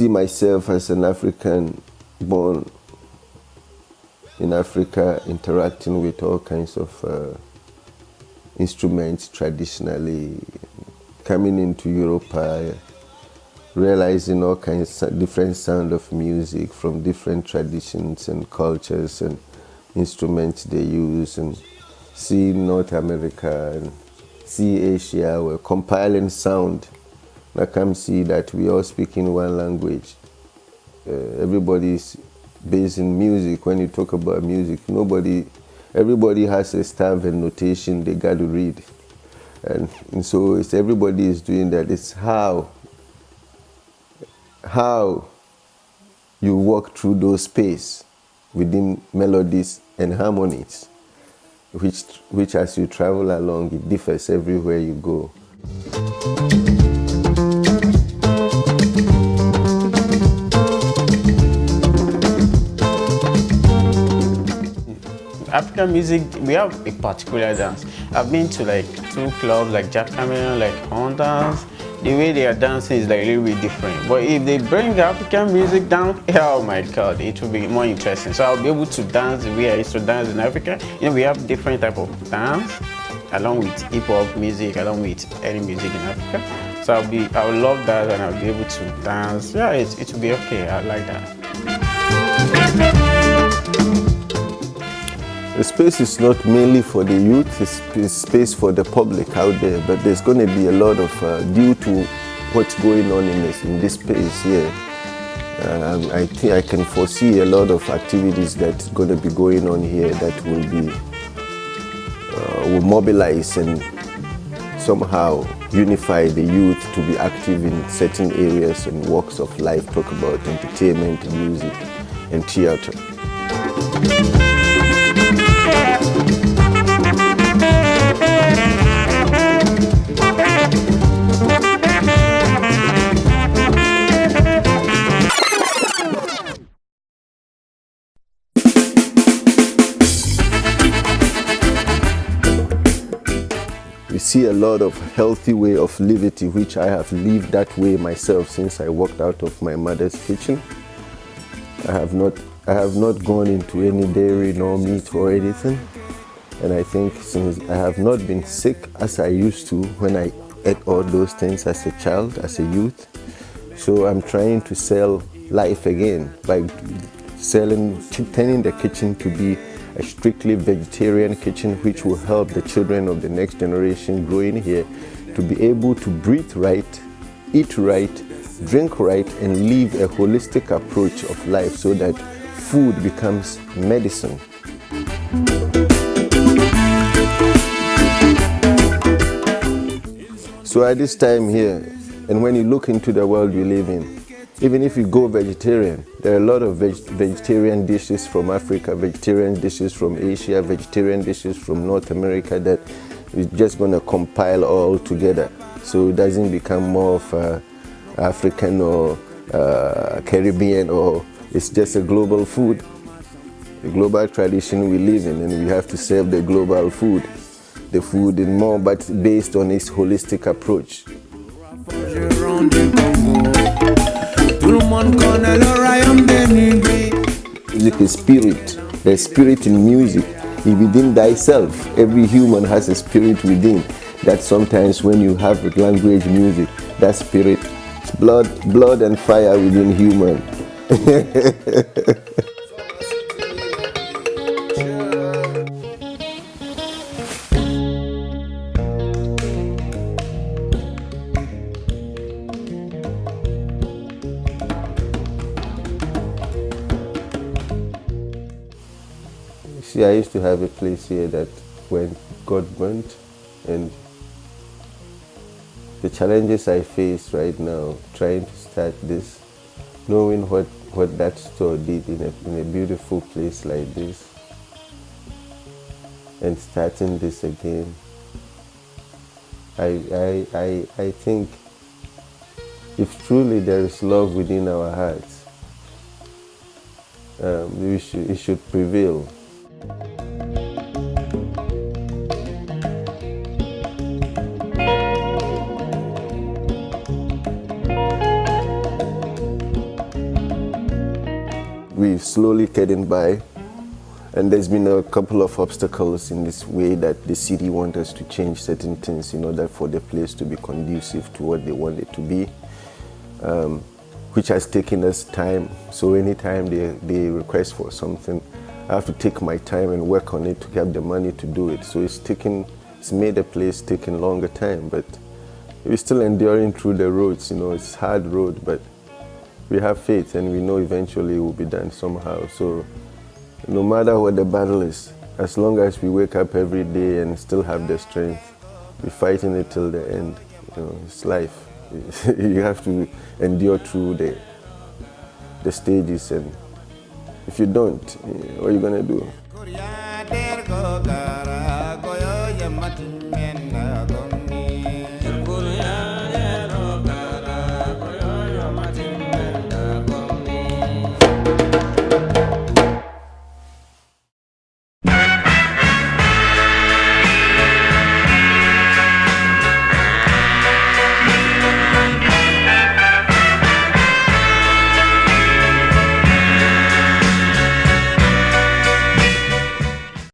see myself as an African born in Africa, interacting with all kinds of instruments traditionally, coming into Europe, realizing all kinds of different sound of music from different traditions and cultures and instruments they use, and see North America and see Asia, we're compiling sound. I come see that we all speak in one language. Everybody's based in music. When you talk about music, everybody has a staff and notation they got to read. And so it's everybody is doing that. It's how you walk through those space within melodies and harmonies, which as you travel along, it differs everywhere you go. African music, we have a particular dance. I've been to like 2 clubs like Jack Cameron, like Hunters. The way they are dancing is like a little bit different. But if they bring the African music down, oh my God, it will be more interesting. So I'll be able to dance the way I used to dance in Africa. You know, we have different type of dance, along with hip hop music, along with any music in Africa. So I would love that, and I'll be able to dance. Yeah, it will be okay. I like that. The space is not mainly for the youth, it's space for the public out there, but there's going to be a lot of, due to what's going on in this space here, I think I can foresee a lot of activities that's going to be going on here that will mobilize and somehow unify the youth to be active in certain areas and walks of life, talk about entertainment, music, and theater. We see a lot of healthy way of living, which I have lived that way myself since I walked out of my mother's kitchen. I have not gone into any dairy nor meat or anything, and I think since I have not been sick as I used to when I ate all those things as a child, as a youth. So I'm trying to sell life again by turning the kitchen to be a strictly vegetarian kitchen, which will help the children of the next generation growing here to be able to breathe right, eat right, drink right, and live a holistic approach of life so that food becomes medicine. So at this time here, and when you look into the world we live in, even if you go vegetarian, there are a lot of vegetarian dishes from Africa, vegetarian dishes from Asia, vegetarian dishes from North America that we're just going to compile all together. So it doesn't become more of African or Caribbean, or it's just a global food, the global tradition we live in, and we have to serve the global food, the food in more, but based on its holistic approach. Music is spirit. There's spirit in music. Within thyself, every human has a spirit within. That sometimes when you have language music, that spirit, blood and fire within human. See, I used to have a place here that when got burnt, and the challenges I face right now, trying to start this, knowing what that store did in a beautiful place like this, and starting this again, I think if truly there is love within our hearts, it should prevail. we're slowly getting by. And there's been a couple of obstacles in this way that the city wants us to change certain things in order for the place to be conducive to what they want it to be, which has taken us time. So anytime they request for something, I have to take my time and work on it to get the money to do it. So it's made the place taking longer time, but we're still enduring through the roads. It's hard road, but we have faith and we know eventually it will be done somehow. So no matter what the battle is, as long as we wake up every day and still have the strength, we're fighting it till the end. It's life. You have to endure through the stages, and if you don't, what are you gonna do?